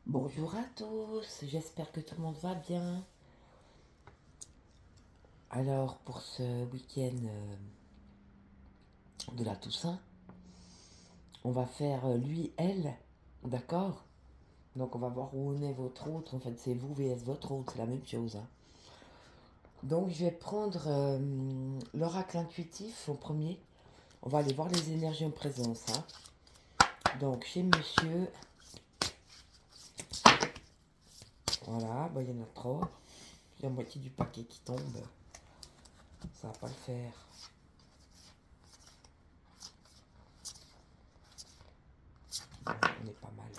Bonjour à tous, j'espère que tout le monde va bien. Alors pour ce week-end de la Toussaint, on va faire lui, elle, d'accord. Donc on va voir où on est votre autre, en fait c'est vous vs votre autre, c'est la même chose, hein. Donc je vais prendre l'oracle intuitif en premier. On va aller voir les énergies en présence, hein. Donc chez monsieur, voilà, bah, il y en a trop. Il y a la moitié du paquet qui tombe, ça va pas le faire. On est pas mal.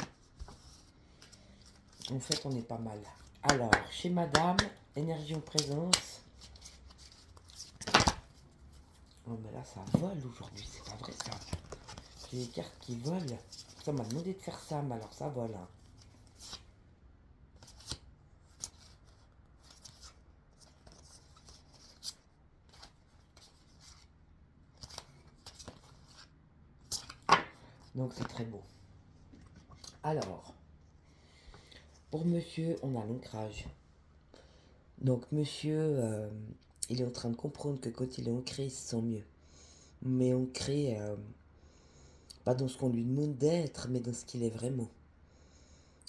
En fait, on est pas mal. Alors, chez madame, énergie en présence. Oh, mais là, ça vole aujourd'hui, c'est pas vrai ça. J'ai des cartes qui volent. Ça m'a demandé de faire ça, mais alors ça vole, hein. Donc, c'est très beau. Alors, pour monsieur, on a l'ancrage. Donc, monsieur, il est en train de comprendre que quand il est ancré, il se sent mieux. Mais ancré, pas dans ce qu'on lui demande d'être, mais dans ce qu'il est vraiment.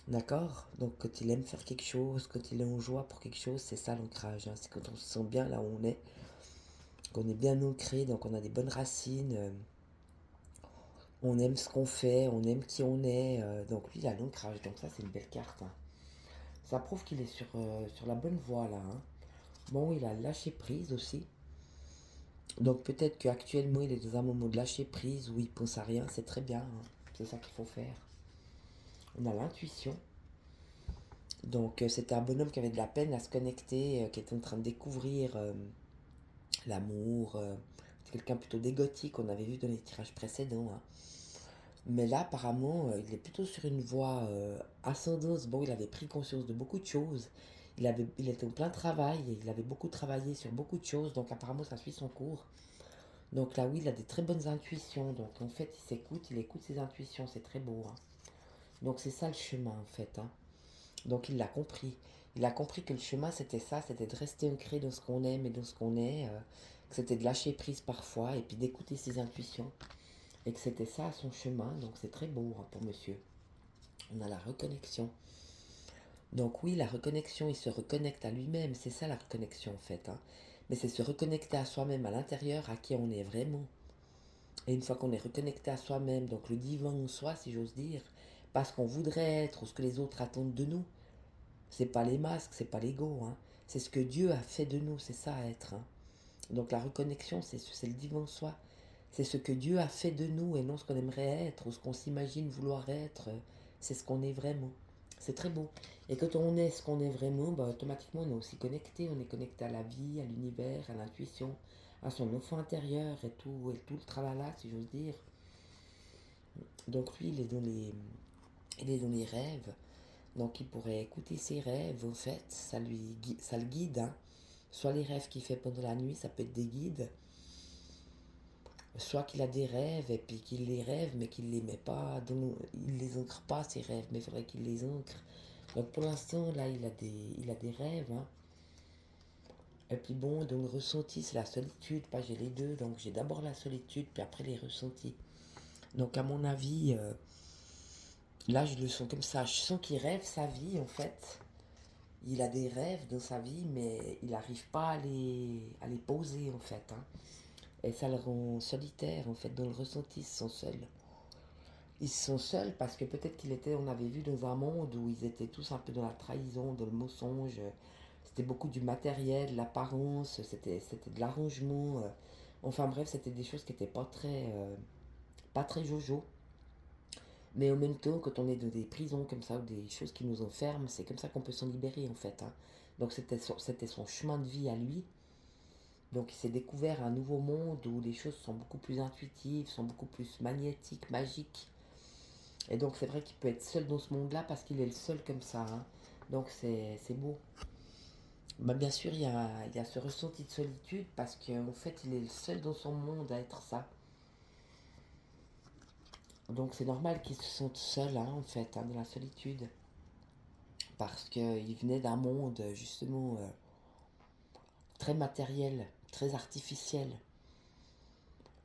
D'accord. Donc quand il aime faire quelque chose, quand il est en joie pour quelque chose, c'est ça l'ancrage, hein. C'est quand on se sent bien là où on est, qu'on est bien ancré, donc on a des bonnes racines, on aime ce qu'on fait, on aime qui on est. Donc lui, il a l'ancrage, donc ça c'est une belle carte, hein. Ça prouve qu'il est sur la bonne voie là, hein. Bon, il a lâché prise aussi. Donc peut-être qu'actuellement il est dans un moment de lâcher prise où il pense à rien, c'est très bien, hein. C'est ça qu'il faut faire. On a l'intuition. Donc c'était un bonhomme qui avait de la peine à se connecter, qui était en train de découvrir l'amour. C'est quelqu'un plutôt d'égotique, on avait vu dans les tirages précédents, hein. Mais là, apparemment, il est plutôt sur une voie ascendante. Bon, il avait pris conscience de beaucoup de choses. Il était en plein travail et il avait beaucoup travaillé sur beaucoup de choses. Donc apparemment, ça suit son cours. Donc là, oui, il a des très bonnes intuitions. Donc en fait, il écoute ses intuitions. C'est très beau, hein. Donc c'est ça le chemin, en fait, hein. Donc il l'a compris. Il a compris que le chemin c'était ça, c'était de rester ancré dans ce qu'on aime et dans ce qu'on est, que c'était de lâcher prise parfois et puis d'écouter ses intuitions. Et que c'était ça son chemin, donc c'est très beau, hein, pour monsieur. On a la reconnexion. Donc oui, la reconnexion, il se reconnecte à lui-même, c'est ça la reconnexion en fait, hein. Mais c'est se reconnecter à soi-même à l'intérieur, à qui on est vraiment. Et une fois qu'on est reconnecté à soi-même, donc le divin en soi, si j'ose dire, parce qu'on voudrait être ou ce que les autres attendent de nous, c'est pas les masques, c'est pas l'ego, hein. C'est ce que Dieu a fait de nous, c'est ça être, hein. Donc la reconnexion, c'est le divin soi. C'est ce que Dieu a fait de nous et non ce qu'on aimerait être ou ce qu'on s'imagine vouloir être. C'est ce qu'on est vraiment. C'est très beau. Et quand on est ce qu'on est vraiment, bah, automatiquement on est aussi connecté. On est connecté à la vie, à l'univers, à l'intuition, à son enfant intérieur et tout le tralala, si j'ose dire. Donc lui, il est dans les rêves. Donc il pourrait écouter ses rêves, au fait, ça le guide, hein. Soit les rêves qu'il fait pendant la nuit, ça peut être des guides. Soit qu'il a des rêves et puis qu'il les rêve mais qu'il les met pas, il les ancre pas ses rêves, mais il faudrait qu'il les ancre. Donc pour l'instant là il a des rêves, hein. Et puis bon, donc le ressenti c'est la solitude, pas j'ai les deux, donc j'ai d'abord la solitude puis après les ressentis. Donc à mon avis, là je le sens comme ça, je sens qu'il rêve sa vie en fait. Il a des rêves dans sa vie, mais il n'arrive pas à les poser en fait, hein. Et ça le rend solitaire en fait, dans le ressenti, ils se sent seuls. Ils se sont seuls parce que peut-être on avait vu dans un monde où ils étaient tous un peu dans la trahison, dans le mensonge. C'était beaucoup du matériel, l'apparence, c'était de l'arrangement. Enfin bref, c'était des choses qui n'étaient pas très jojo. Mais en même temps, quand on est dans des prisons comme ça, ou des choses qui nous enferment, c'est comme ça qu'on peut s'en libérer en fait, hein. Donc c'était son chemin de vie à lui. Donc il s'est découvert un nouveau monde où les choses sont beaucoup plus intuitives, sont beaucoup plus magnétiques, magiques. Et donc c'est vrai qu'il peut être seul dans ce monde-là parce qu'il est le seul comme ça, hein. Donc c'est beau. Bah, bien sûr, il y a ce ressenti de solitude parce qu'en fait, il est le seul dans son monde à être ça. Donc c'est normal qu'il se sente seul, hein, en fait, hein, dans la solitude. parce qu'il venait d'un monde justement très matériel, très artificiel.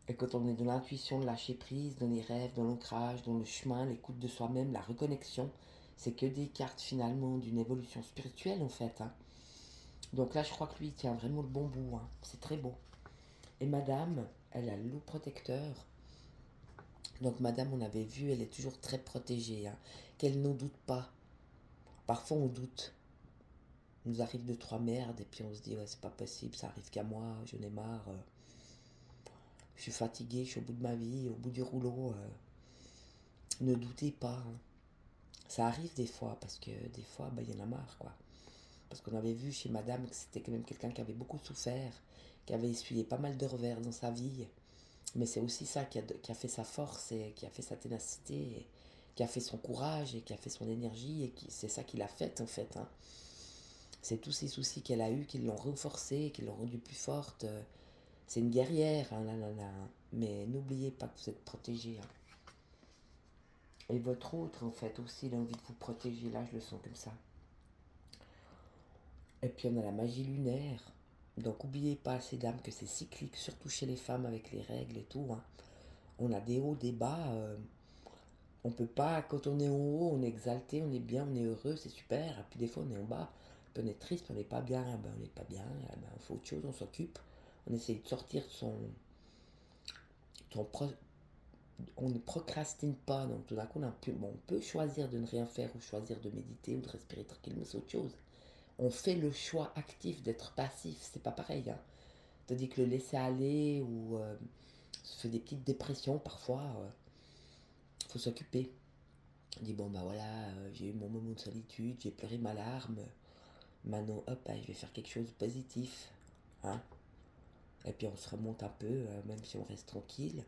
Et quand on est dans l'intuition, de lâcher prise, dans les rêves, dans l'ancrage, dans le chemin, l'écoute de soi-même, la reconnexion, c'est que des cartes finalement d'une évolution spirituelle en fait, hein. Donc là, je crois que lui, il tient vraiment le bon bout, hein. C'est très beau. Et madame, elle a le loup protecteur. Donc madame, on avait vu, elle est toujours très protégée, hein. Qu'elle ne doute pas. Parfois, on doute. Il nous arrive deux, trois merdes, et puis on se dit, ouais, c'est pas possible, ça arrive qu'à moi, j'en ai marre. Je suis fatigué, je suis au bout de ma vie, au bout du rouleau. Ne doutez pas, hein. Ça arrive des fois, parce que des fois, bah, y en a marre, quoi. Parce qu'on avait vu chez madame que c'était quand même quelqu'un qui avait beaucoup souffert, qui avait essuyé pas mal de revers dans sa vie. Mais c'est aussi ça qui a fait sa force, et qui a fait sa ténacité, et qui a fait son courage, et qui a fait son énergie, et c'est ça qui l'a fait, en fait, hein. C'est tous ces soucis qu'elle a eus qui l'ont renforcée, qui l'ont rendue plus forte. C'est une guerrière, hein, là, là, là. Mais n'oubliez pas que vous êtes protégé, hein. Et votre autre, en fait, aussi, il a envie de vous protéger. Là, je le sens comme ça. Et puis, on a la magie lunaire. Donc, n'oubliez pas, ces dames, que c'est cyclique, surtout chez les femmes avec les règles et tout, hein. On a des hauts, des bas. On peut pas, quand on est en haut, on est exalté, on est bien, on est heureux, c'est super. Et puis, des fois, on est en bas. Puis on est triste, on n'est pas bien. Ben, on n'est pas bien. Ben, on fait autre chose, on s'occupe. On essaye de sortir de son on ne procrastine pas, donc tout d'un coup on peut choisir de ne rien faire ou choisir de méditer ou de respirer tranquillement, c'est autre chose. On fait le choix actif d'être passif, c'est pas pareil, hein. Tandis que le laisser aller ou se fait des petites dépressions parfois, faut s'occuper. On dit bon bah voilà, j'ai eu mon moment de solitude, j'ai pleuré ma larme, maintenant hop, je vais faire quelque chose de positif, hein. Et puis on se remonte un peu, même si on reste tranquille.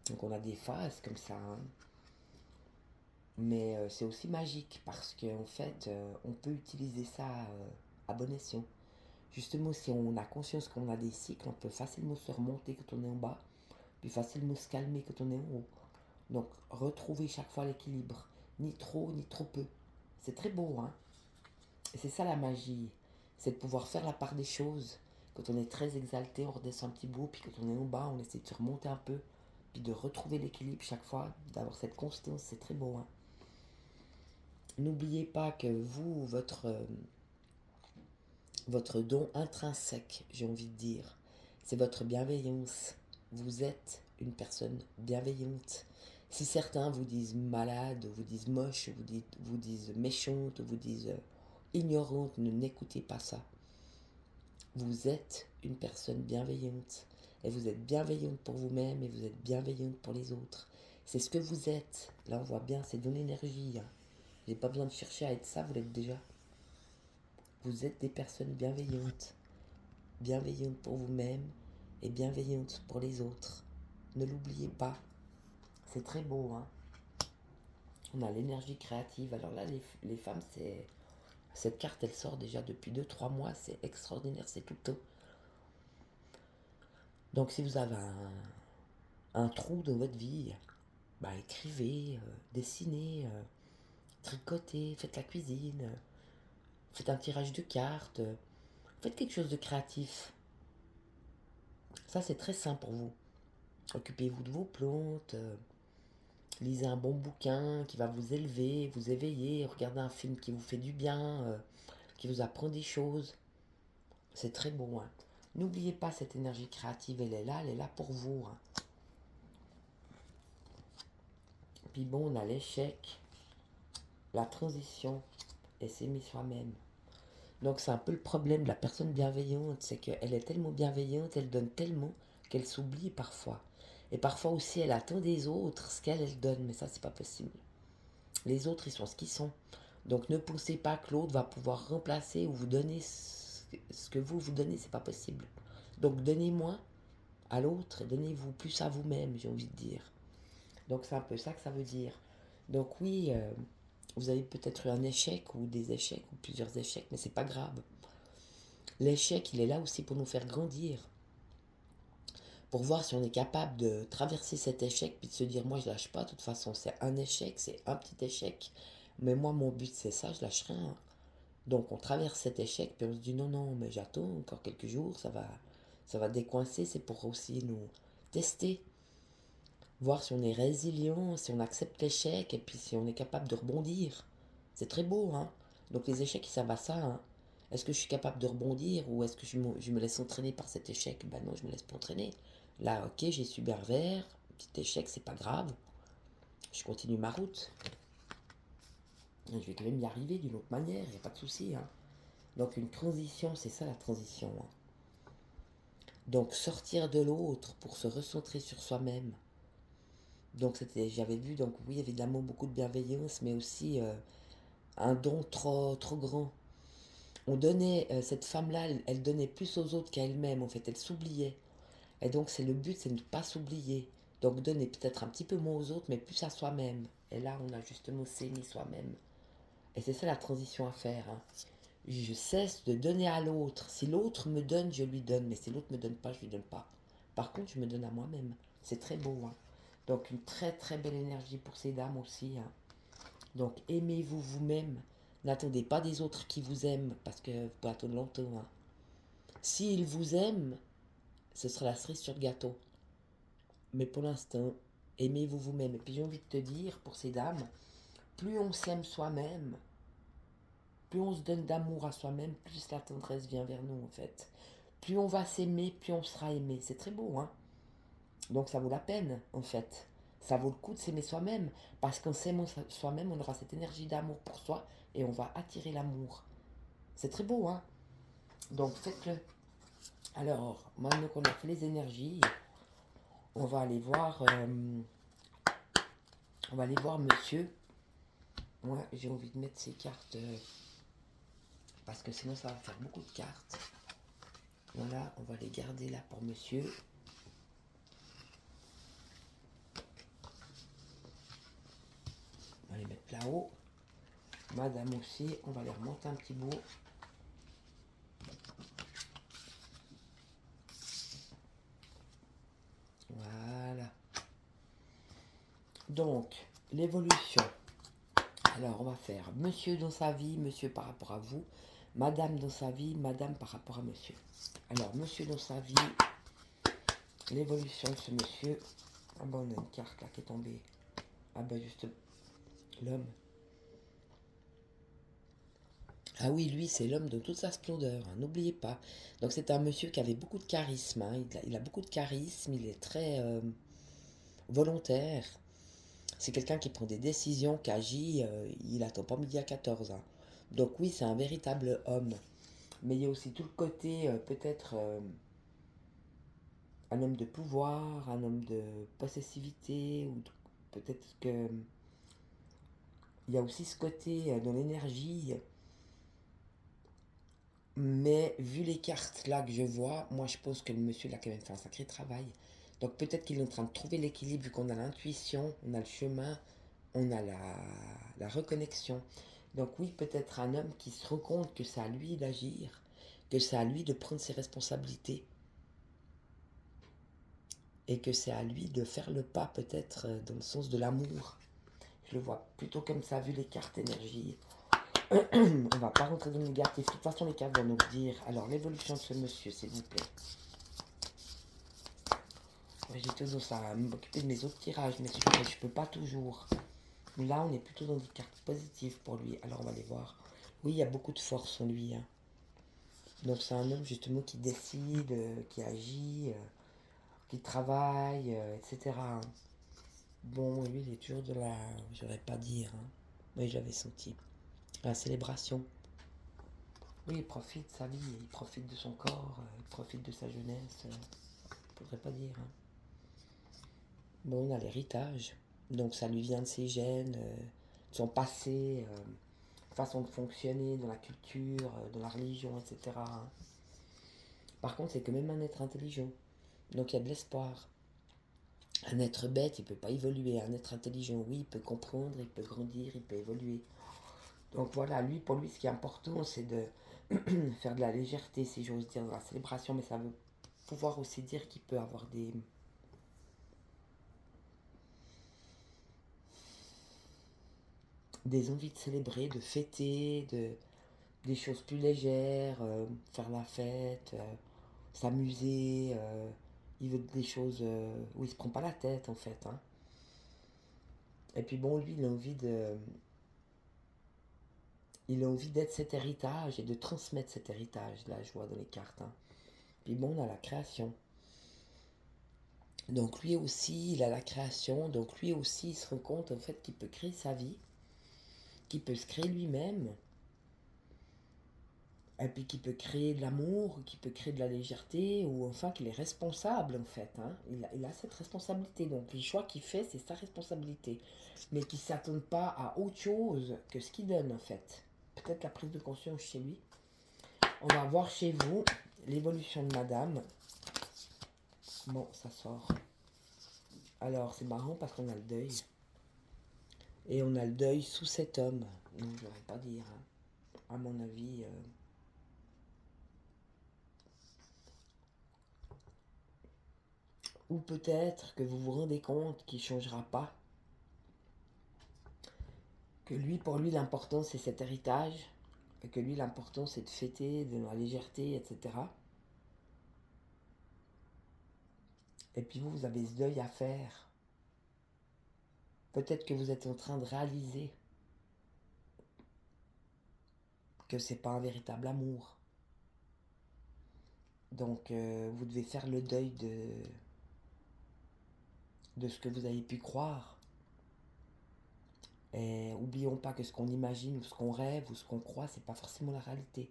Donc on a des phases comme ça, hein. Mais c'est aussi magique parce qu'en fait, on peut utiliser ça à bon escient. Justement, si on a conscience qu'on a des cycles, on peut facilement se remonter quand on est en bas, puis facilement se calmer quand on est en haut. Donc, retrouver chaque fois l'équilibre, ni trop, ni trop peu. C'est très beau, hein. Et c'est ça la magie, c'est de pouvoir faire la part des choses. Quand on est très exalté, on redescend un petit bout, puis quand on est en bas, on essaie de se remonter un peu, puis de retrouver l'équilibre chaque fois, d'avoir cette constance, c'est très beau, hein. N'oubliez pas que vous, votre don intrinsèque, j'ai envie de dire, c'est votre bienveillance. Vous êtes une personne bienveillante. Si certains vous disent malade, vous disent moche, vous disent méchante, vous disent ignorante, n'écoutez pas ça. Vous êtes une personne bienveillante. Et vous êtes bienveillante pour vous-même et vous êtes bienveillante pour les autres. C'est ce que vous êtes. Là, on voit bien, c'est de l'énergie, hein. Vous n'avez pas besoin de chercher à être ça, vous l'êtes déjà. Vous êtes des personnes bienveillantes. Bienveillantes pour vous-même et bienveillantes pour les autres. Ne l'oubliez pas. C'est très beau, hein. On a l'énergie créative. Alors là, les femmes, c'est... Cette carte, elle sort déjà depuis 2 3 mois. C'est extraordinaire, c'est tout le temps. Donc si vous avez un trou dans votre vie, bah écrivez, dessinez, tricotez, faites la cuisine, faites un tirage de cartes, faites quelque chose de créatif. Ça, c'est très sain pour vous. Occupez-vous de vos plantes, lisez un bon bouquin qui va vous élever, vous éveiller, regardez un film qui vous fait du bien, qui vous apprend des choses. C'est très bon, hein. N'oubliez pas cette énergie créative, elle est là pour vous, hein. Puis bon, on a l'échec, la transition et s'aimer soi-même. Donc c'est un peu le problème de la personne bienveillante, c'est qu'elle est tellement bienveillante, elle donne tellement qu'elle s'oublie parfois. Et parfois aussi, elle attend des autres ce qu'elle donne, mais ça, c'est pas possible. Les autres, ils sont ce qu'ils sont. Donc ne pensez pas que l'autre va pouvoir remplacer ou vous donner ce que vous donnez, c'est pas possible. Donc donnez moins à l'autre et donnez-vous plus à vous-même, j'ai envie de dire. Donc c'est un peu ça que ça veut dire. Donc oui, vous avez peut-être eu un échec ou des échecs ou plusieurs échecs, mais c'est pas grave. L'échec, il est là aussi pour nous faire grandir. Pour voir si on est capable de traverser cet échec puis de se dire moi je lâche pas, de toute façon c'est un échec, c'est un petit échec. Mais moi mon but c'est ça, je lâche rien. Donc on traverse cet échec, puis on se dit non, non, mais j'attends encore quelques jours, ça va décoincer, c'est pour aussi nous tester, voir si on est résilient, si on accepte l'échec, et puis si on est capable de rebondir. C'est très beau, hein. Donc les échecs, ils servent à ça, hein. Est-ce que je suis capable de rebondir ou est-ce que je me laisse entraîner par cet échec? Ben non, je me laisse pas entraîner. Là, ok, j'ai subi un revers, petit échec, c'est pas grave. Je continue ma route. Je vais quand même y arriver d'une autre manière, il n'y a pas de souci, hein. Donc une transition, c'est ça la transition, hein. Donc sortir de l'autre pour se recentrer sur soi-même. Donc j'avais vu, donc oui, évidemment beaucoup de bienveillance, mais aussi un don trop, trop grand. On donnait, cette femme-là, elle donnait plus aux autres qu'à elle-même, en fait, elle s'oubliait. Et donc c'est le but, c'est de ne pas s'oublier. Donc donner peut-être un petit peu moins aux autres, mais plus à soi-même. Et là, on a justement s'aimé soi-même. Et c'est ça la transition à faire, hein. Je cesse de donner à l'autre. Si l'autre me donne, je lui donne. Mais si l'autre me donne pas, je lui donne pas. Par contre, je me donne à moi-même. C'est très beau, hein. Donc une très très belle énergie pour ces dames aussi, hein. Donc aimez-vous vous-même. N'attendez pas des autres qui vous aiment, parce que vous pouvez attendre longtemps, hein. S'ils vous aiment, ce sera la cerise sur le gâteau. Mais pour l'instant, aimez-vous vous-même. Et puis j'ai envie de te dire, pour ces dames, plus on s'aime soi-même, plus on se donne d'amour à soi-même, plus la tendresse vient vers nous, en fait. Plus on va s'aimer, plus on sera aimé. C'est très beau, hein. Donc ça vaut la peine, en fait. Ça vaut le coup de s'aimer soi-même. Parce qu'en s'aimant soi-même, on aura cette énergie d'amour pour soi et on va attirer l'amour. C'est très beau, hein. Donc faites-le. Alors, maintenant qu'on a fait les énergies, on va aller voir, monsieur. Moi, j'ai envie de mettre ces cartes parce que sinon ça va faire beaucoup de cartes. Voilà, on va les garder là pour monsieur. On va les mettre là-haut. Madame aussi, on va les remonter un petit bout. Voilà. Donc, l'évolution. Alors, on va faire monsieur dans sa vie, monsieur par rapport à vous. Madame dans sa vie, madame par rapport à monsieur. Alors, monsieur dans sa vie, l'évolution de ce monsieur. Ah ben, on a une carte là qui est tombée. Ah ben, juste l'homme. Ah oui, lui, c'est l'homme de toute sa splendeur, hein, n'oubliez pas. Donc, c'est un monsieur qui avait beaucoup de charisme, hein, il a beaucoup de charisme, il est très volontaire. C'est quelqu'un qui prend des décisions, qui agit, il attend pas midi à 14, hein. Donc oui, c'est un véritable homme. Mais il y a aussi tout le côté, peut-être, un homme de pouvoir, un homme de possessivité, ou peut-être que il y a aussi ce côté dans l'énergie. Mais vu les cartes là que je vois, moi je pense que le monsieur là quand même fait un sacré travail. Donc peut-être qu'il est en train de trouver l'équilibre vu qu'on a l'intuition, on a le chemin, on a la reconnexion. Donc oui, peut-être un homme qui se rend compte que c'est à lui d'agir, que c'est à lui de prendre ses responsabilités et que c'est à lui de faire le pas peut-être dans le sens de l'amour. Je le vois plutôt comme ça vu les cartes énergie. On va pas rentrer dans le négatif. De toute façon, les cartes vont nous dire. Alors, l'évolution de ce monsieur, s'il vous plaît. Ouais, j'ai tendance à m'occuper de mes autres tirages, mais je peux pas toujours. Là, on est plutôt dans des cartes positives pour lui. Alors, on va les voir. Oui, il y a beaucoup de force en lui, hein. Donc, c'est un homme justement qui décide, qui agit, qui travaille, etc., hein. Bon, lui, il est toujours de la. Je vais pas dire, hein. Mais je l'avais senti. La célébration. Oui, il profite de sa vie, il profite de son corps, il profite de sa jeunesse. Faudrait pas dire, hein. Bon, on a l'héritage. Donc ça lui vient de ses gènes, de son passé, façon de fonctionner dans la culture, dans la religion, etc., hein. Par contre, c'est quand même un être intelligent. Donc il y a de l'espoir. Un être bête, il peut pas évoluer. Un être intelligent, oui, il peut comprendre, il peut grandir, il peut évoluer. Donc voilà, lui, pour lui, ce qui est important, c'est de faire de la légèreté, si j'ose dire, dans la célébration, mais ça veut pouvoir aussi dire qu'il peut avoir des envies de célébrer, de fêter, des choses plus légères, faire la fête, s'amuser. Il veut des choses où il se prend pas la tête en fait, hein. Et puis bon, lui, il a envie d'être cet héritage et de transmettre cet héritage, là, je vois dans les cartes, hein. Puis bon, on a la création. Donc lui aussi, il a la création. Donc lui aussi, il se rend compte en fait qu'il peut créer sa vie, qu'il peut se créer lui-même, et puis qu'il peut créer de l'amour, qu'il peut créer de la légèreté, ou enfin qu'il est responsable en fait, hein. Il a cette responsabilité. Donc les choix qu'il fait, c'est sa responsabilité. Mais qu'il ne s'attende pas à autre chose que ce qu'il donne en fait. Peut-être la prise de conscience chez lui. On va voir chez vous l'évolution de madame. Bon, ça sort. Alors c'est marrant parce qu'on a le deuil. Et on a le deuil sous cet homme. Donc je ne vais pas dire, hein. À mon avis... Ou peut-être que vous vous rendez compte qu'il ne changera pas. Que lui, pour lui, l'important, c'est cet héritage. Et que lui, l'important, c'est de fêter, de la légèreté, etc. Et puis vous, vous avez ce deuil à faire. Peut-être que vous êtes en train de réaliser que c'est pas un véritable amour. Donc vous devez faire le deuil de ce que vous avez pu croire. Et oublions pas que ce qu'on imagine ou ce qu'on rêve ou ce qu'on croit, c'est pas forcément la réalité.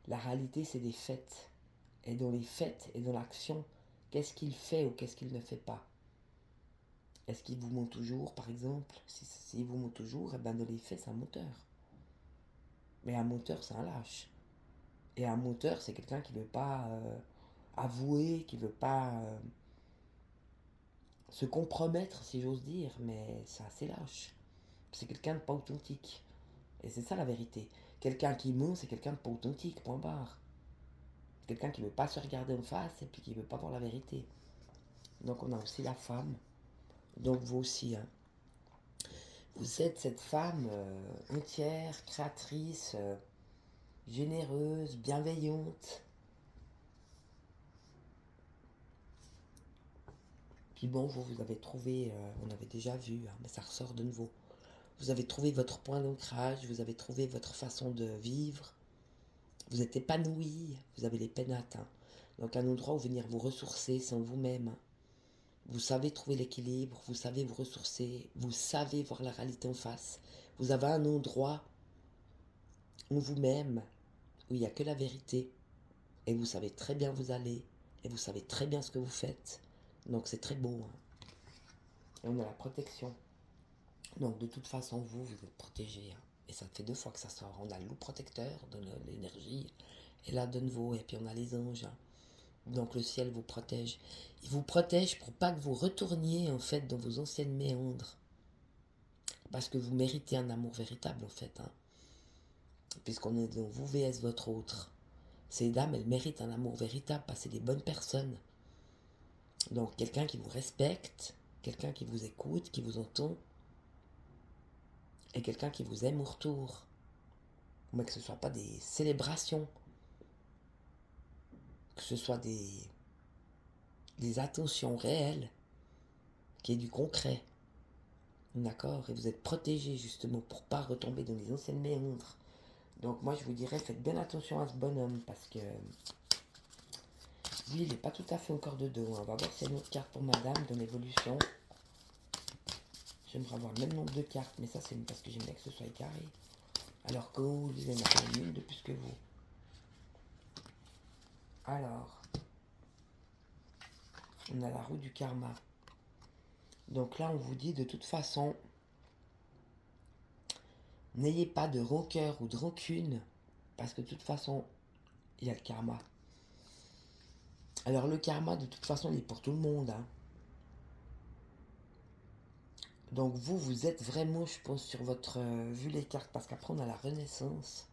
La réalité, c'est des faits. Et dans les faits et dans l'action, qu'est-ce qu'il fait ou qu'est-ce qu'il ne fait pas? Est-ce qu'il vous ment toujours, par exemple? Si vous ment toujours, et ben dans les faits, c'est un menteur. Mais un menteur, c'est un lâche. Et un menteur, c'est quelqu'un qui ne veut pas avouer, qui ne veut pas se compromettre, si j'ose dire, mais c'est assez lâche. C'est quelqu'un de pas authentique. Et c'est ça la vérité. Quelqu'un qui ment, c'est quelqu'un de pas authentique, point barre. Quelqu'un qui ne veut pas se regarder en face et puis qui ne veut pas voir la vérité. Donc on a aussi la femme. Donc vous aussi, hein. Vous êtes cette femme entière, créatrice, généreuse, bienveillante. Puis bon, vous avez trouvé, on avait déjà vu, hein, mais ça ressort de nouveau. Vous avez trouvé votre point d'ancrage, vous avez trouvé votre façon de vivre. Vous êtes épanoui, vous avez les pénates, hein. Donc un endroit où venir vous ressourcer, c'est en vous-même, hein. Vous savez trouver l'équilibre, vous savez vous ressourcer, vous savez voir la réalité en face. Vous avez un endroit en vous-même où il n'y a que la vérité. Et vous savez très bien où vous allez. Et vous savez très bien ce que vous faites. Donc c'est très beau, hein. Et on a la protection. Donc de toute façon, vous êtes protégé, hein. Et ça fait 2 fois que ça sort. On a le loup protecteur de l'énergie. Et là de nouveau. Et puis on a les anges, hein. Donc le ciel vous protège. Il vous protège pour pas que vous retourniez en fait dans vos anciennes méandres. Parce que vous méritez un amour véritable en fait, hein. Puisqu'on est dans vous vs votre autre. Ces dames, elles méritent un amour véritable parce que c'est des bonnes personnes. Donc quelqu'un qui vous respecte, quelqu'un qui vous écoute, qui vous entend, et quelqu'un qui vous aime au retour. Mais que ce ne soit pas des célébrations, que ce soit des attentions réelles, qu'il y ait du concret. D'accord? Et vous êtes protégé justement pour pas retomber dans les anciennes méandres. Donc moi je vous dirais, faites bien attention à ce bonhomme parce que lui il n'est pas tout à fait encore de dos, hein. On va voir s'il y a une autre carte pour madame dans l'évolution. J'aimerais avoir le même nombre de cartes, mais ça c'est parce que j'aime bien que ce soit carré. Alors que vous en avez une de plus que vous. Alors, on a la roue du karma. Donc là, on vous dit de toute façon, n'ayez pas de rancœur ou de rancune, parce que de toute façon, il y a le karma. Alors le karma, de toute façon, il est pour tout le monde, hein. Donc vous êtes vraiment, je pense, sur votre... vu les cartes, parce qu'après on a la renaissance.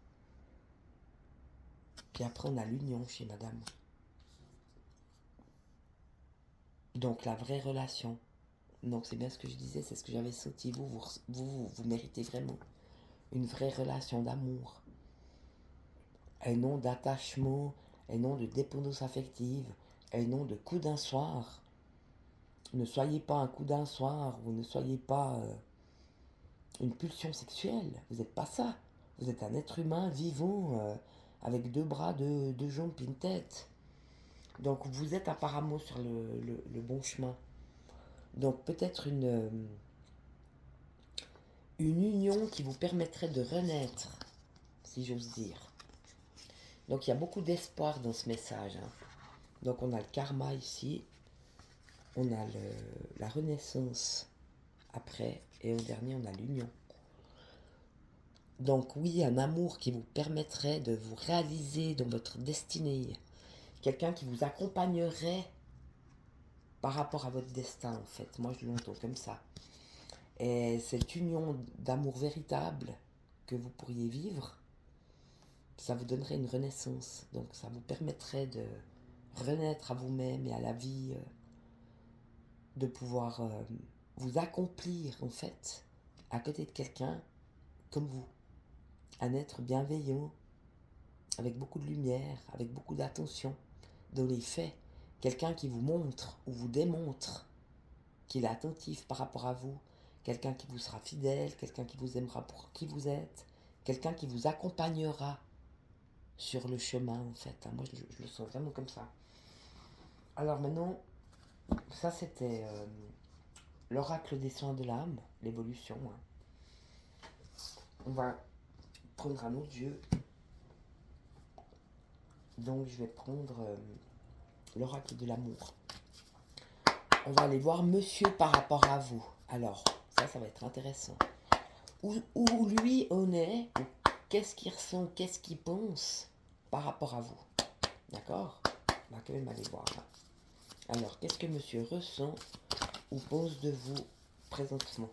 Puis après on a l'union chez madame. Donc la vraie relation. Donc c'est bien ce que je disais, c'est ce que j'avais senti. Vous méritez vraiment une vraie relation d'amour. et non d'attachement, et non de dépendance affective, et non de coup d'un soir. Ne soyez pas un coup d'un soir, vous ne soyez pas une pulsion sexuelle, vous n'êtes pas ça. Vous êtes un être humain vivant, avec deux bras, deux jambes, puis une tête. Donc vous êtes apparemment sur le bon chemin. Donc peut-être une union qui vous permettrait de renaître, si j'ose dire. Donc il y a beaucoup d'espoir dans ce message, hein. Donc on a le karma ici, on a la renaissance après, et au dernier on a l'union. Donc oui, un amour qui vous permettrait de vous réaliser dans votre destinée. Quelqu'un qui vous accompagnerait par rapport à votre destin, en fait. Moi, je l'entends comme ça. Et cette union d'amour véritable que vous pourriez vivre, ça vous donnerait une renaissance. Donc ça vous permettrait de renaître à vous-même et à la vie, de pouvoir vous accomplir, en fait, à côté de quelqu'un comme vous. Un être bienveillant, avec beaucoup de lumière, avec beaucoup d'attention, dans les faits. Quelqu'un qui vous montre ou vous démontre qu'il est attentif par rapport à vous. Quelqu'un qui vous sera fidèle, quelqu'un qui vous aimera pour qui vous êtes, quelqu'un qui vous accompagnera sur le chemin, en fait. Moi, je le sens vraiment comme ça. Alors maintenant, ça c'était l'oracle des soins de l'âme, l'évolution, hein. On va prendre un autre jeu. Donc je vais prendre l'oracle de l'amour. On va aller voir monsieur par rapport à vous. Alors, ça va être intéressant. Où lui en est, qu'est-ce qu'il ressent, qu'est-ce qu'il pense par rapport à vous. D'accord? On va quand même aller voir là. Alors, qu'est-ce que monsieur ressent ou pense de vous présentement?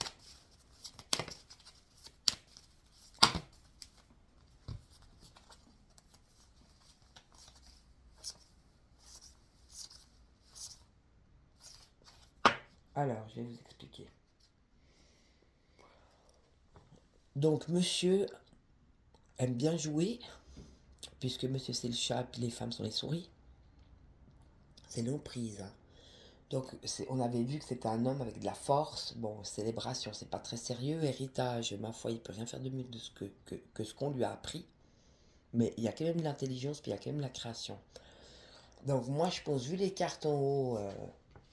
Alors, je vais vous expliquer. Donc, monsieur aime bien jouer, puisque monsieur c'est le chat, puis les femmes sont les souris. C'est l'emprise, hein. Donc, on avait vu que c'était un homme avec de la force. Bon, célébration, c'est pas très sérieux. Héritage, ma foi, il peut rien faire de mieux de que ce qu'on lui a appris. Mais il y a quand même l'intelligence, puis il y a quand même la création. Donc, moi, je pense, vu les cartes en haut,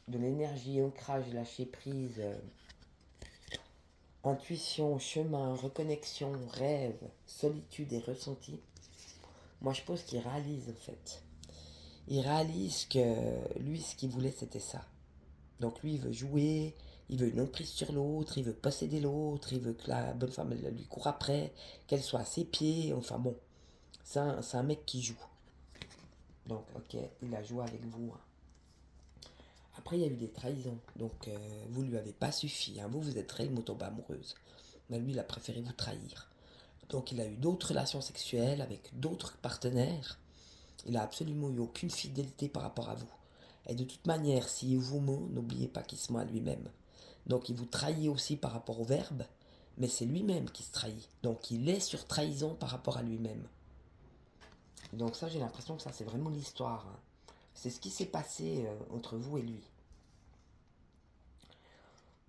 de l'énergie, ancrage, lâcher prise, intuition, chemin, reconnexion, rêve, solitude et ressenti, moi, je pense qu'il réalise, en fait. Il réalise que lui, ce qu'il voulait, c'était ça. Donc lui, il veut jouer, il veut une emprise sur l'autre, il veut posséder l'autre, il veut que la bonne femme elle lui court après, qu'elle soit à ses pieds, enfin bon, c'est un mec qui joue. Donc ok, il a joué avec vous, hein. Après, il y a eu des trahisons, donc vous lui avez pas suffi, hein. Vous êtes très une tombe amoureuse, mais lui, il a préféré vous trahir. Donc il a eu d'autres relations sexuelles avec d'autres partenaires, il a absolument eu aucune fidélité par rapport à vous. Et de toute manière, s'il vous ment, n'oubliez pas qu'il se ment à lui-même. Donc il vous trahit aussi par rapport au verbe, mais c'est lui-même qui se trahit. Donc il est sur trahison par rapport à lui-même. Donc ça, j'ai l'impression que ça, c'est vraiment l'histoire, hein. C'est ce qui s'est passé entre vous et lui.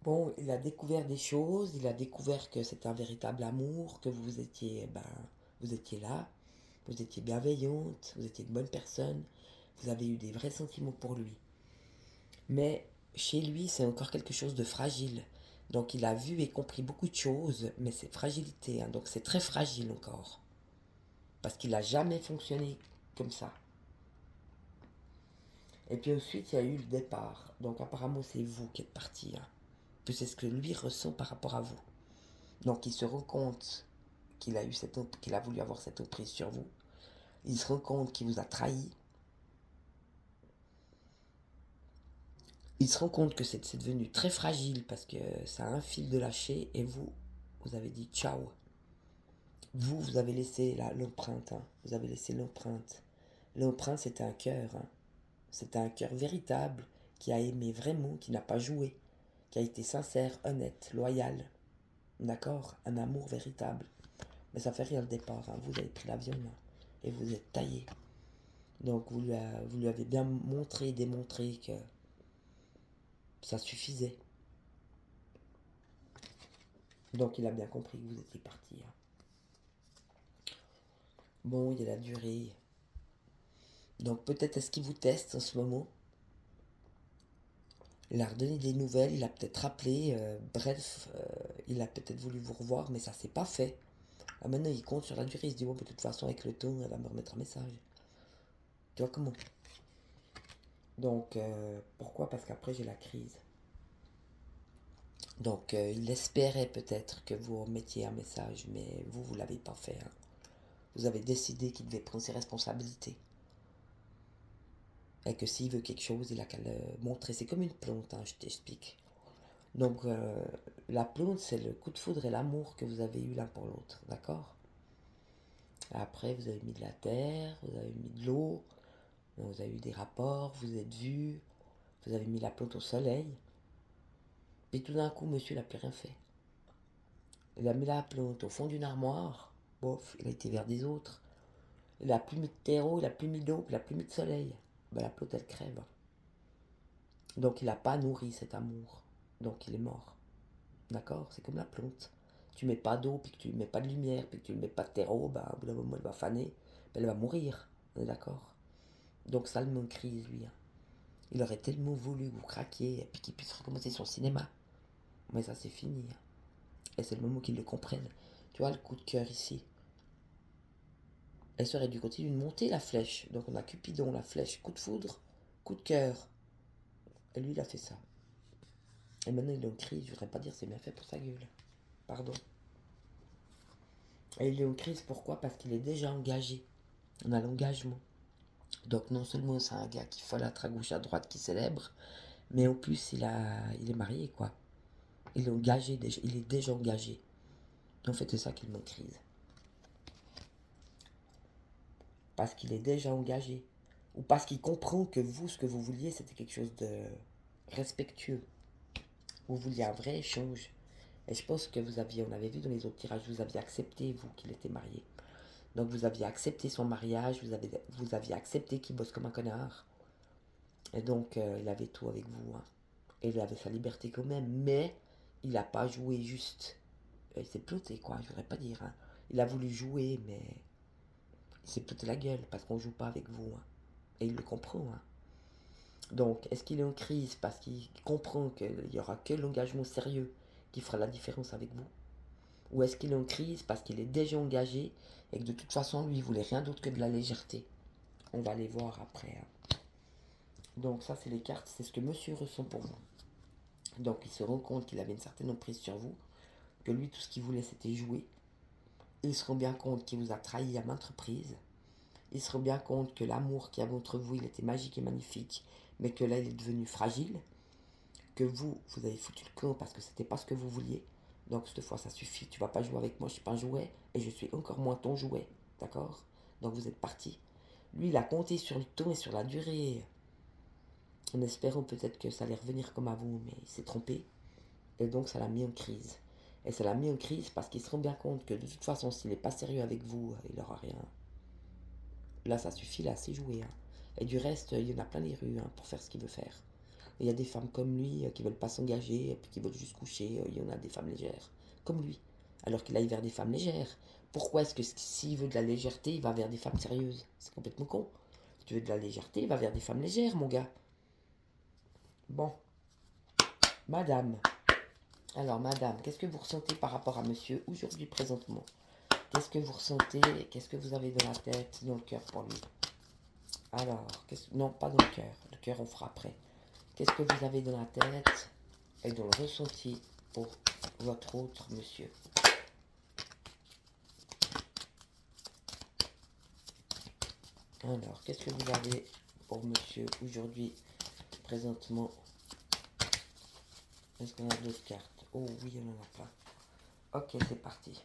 Bon, il a découvert des choses, il a découvert que c'était un véritable amour, que vous étiez, vous étiez là, vous étiez bienveillante, vous étiez une bonne personne, vous avez eu des vrais sentiments pour lui. Mais chez lui, c'est encore quelque chose de fragile. Donc il a vu et compris beaucoup de choses, mais c'est fragilité, hein. Donc c'est très fragile encore. Parce qu'il n'a jamais fonctionné comme ça. Et puis ensuite, il y a eu le départ. Donc apparemment, c'est vous qui êtes parti, hein. Puis c'est ce que lui ressent par rapport à vous. Donc il se rend compte qu'il a voulu avoir cette emprise sur vous. Il se rend compte qu'il vous a trahi. Il se rend compte que c'est devenu très fragile parce que ça a un fil de lâcher et vous avez dit ciao. Vous avez laissé l'empreinte, hein. Vous avez laissé l'empreinte. L'empreinte, c'était un cœur, hein. C'était un cœur véritable qui a aimé vraiment, qui n'a pas joué, qui a été sincère, honnête, loyal. D'accord? Un amour véritable. Mais ça fait rien le départ, hein. Vous avez pris l'avion, là. et vous êtes taillé. Donc vous lui avez bien montré, démontré que ça suffisait. Donc il a bien compris que vous étiez parti. Bon, il y a la durée. Donc peut-être est-ce qu'il vous teste en ce moment. Il a redonné des nouvelles, il a peut-être rappelé, bref, il a peut-être voulu vous revoir, mais ça s'est pas fait. Maintenant il compte sur la durée, il se dit bon, de toute façon avec le temps, elle va me remettre un message. Tu vois comment. Donc pourquoi? Parce qu'après j'ai la crise. Donc il espérait peut-être que vous remettiez un message, mais vous l'avez pas fait. Vous avez décidé qu'il devait prendre ses responsabilités. Et que s'il veut quelque chose, il a qu'à le montrer. C'est comme une plante, je t'explique. Donc la plante, c'est le coup de foudre et l'amour que vous avez eu l'un pour l'autre, d'accord? Après, vous avez mis de la terre, vous avez mis de l'eau, vous avez eu des rapports, vous êtes vus, vous avez mis la plante au soleil. Puis tout d'un coup, monsieur n'a plus rien fait. Il a mis la plante au fond d'une armoire, bof, il a été vers des autres. Il n'a plus mis de terreau, il n'a plus mis d'eau, il n'a plus mis de soleil. Ben, la plante, elle crève. Donc il n'a pas nourri cet amour. Donc il est mort. D'accord? C'est comme la plante. Tu mets pas d'eau, puis que tu mets pas de lumière, puis que tu mets pas de terreau, ben, au bout d'un moment, elle va faner, ben, elle va mourir. On est d'accord? Donc ça le manque crise, lui. Il aurait tellement voulu que vous craquiez, et puis qu'il puisse recommencer son cinéma. Mais ça, c'est fini. Et c'est le moment qu'il le comprenne. Tu vois, le coup de cœur ici. Elle serait dû continuer de monter la flèche. Donc on a Cupidon, la flèche, coup de foudre, coup de cœur. Et lui, il a fait ça. Et maintenant, il est en crise. Je voudrais pas dire c'est bien fait pour sa gueule. Pardon. Et il est en crise, pourquoi? Parce qu'il est déjà engagé. On a l'engagement. Donc non seulement c'est un gars qui folâtre à gauche à droite, qui célèbre, mais en plus il est marié, quoi. Il est engagé, il est déjà engagé. En fait, c'est ça qu'il me crise. Parce qu'il est déjà engagé. Ou parce qu'il comprend que vous, ce que vous vouliez, c'était quelque chose de respectueux. Vous vouliez un vrai échange. Et je pense que on avait vu dans les autres tirages, vous aviez accepté, vous, qu'il était marié. Donc vous aviez accepté son mariage, vous aviez accepté qu'il bosse comme un connard. Et donc il avait tout avec vous. Et il avait sa liberté quand même, mais il n'a pas joué juste. Il s'est ploté, quoi, je voudrais pas dire. Il a voulu jouer, mais il s'est ploté la gueule parce qu'on joue pas avec vous. Et il le comprend. Donc, est-ce qu'il est en crise parce qu'il comprend qu'il n'y aura que l'engagement sérieux qui fera la différence avec vous? Ou est-ce qu'il est en crise parce qu'il est déjà engagé et que de toute façon, lui, il voulait rien d'autre que de la légèreté? On va les voir après. Donc ça, c'est les cartes, c'est ce que monsieur ressent pour vous. Donc il se rend compte qu'il avait une certaine emprise sur vous, que lui, tout ce qu'il voulait, c'était jouer. Il se rend bien compte qu'il vous a trahi à maintes reprises. Il se rend bien compte que l'amour qu'il y avait entre vous, il était magique et magnifique, mais que là, il est devenu fragile. Que vous avez foutu le camp parce que c'était pas ce que vous vouliez. Donc cette fois, ça suffit. Tu vas pas jouer avec moi, je suis pas un jouet, et je suis encore moins ton jouet. D'accord? Donc vous êtes parti. Lui, il a compté sur le temps et sur la durée, en espérant peut-être que ça allait revenir comme avant, mais il s'est trompé. Et donc ça l'a mis en crise. Et ça l'a mis en crise parce qu'il se rend bien compte que de toute façon, s'il n'est pas sérieux avec vous, il n'aura rien. Là, ça suffit, là, c'est joué. Et du reste, il y en a plein les rues pour faire ce qu'il veut faire. Il y a des femmes comme lui qui veulent pas s'engager, et puis qui veulent juste coucher. Il y en a des femmes légères, comme lui. Alors qu'il aille vers des femmes légères. Pourquoi est-ce que s'il veut de la légèreté, il va vers des femmes sérieuses? C'est complètement con. Si tu veux de la légèreté, il va vers des femmes légères, mon gars. Bon, madame. Alors, madame, qu'est-ce que vous ressentez par rapport à monsieur aujourd'hui, présentement? Qu'est-ce que vous ressentez? Qu'est-ce que vous avez dans la tête, dans le cœur pour lui? Alors, non, pas dans le cœur. Le cœur, on fera après. Qu'est-ce que vous avez dans la tête et dans le ressenti pour votre autre monsieur? Alors, qu'est-ce que vous avez pour monsieur aujourd'hui, présentement? Est-ce qu'on a d'autres cartes? Oh oui, il n'y en a pas. Ok, c'est parti.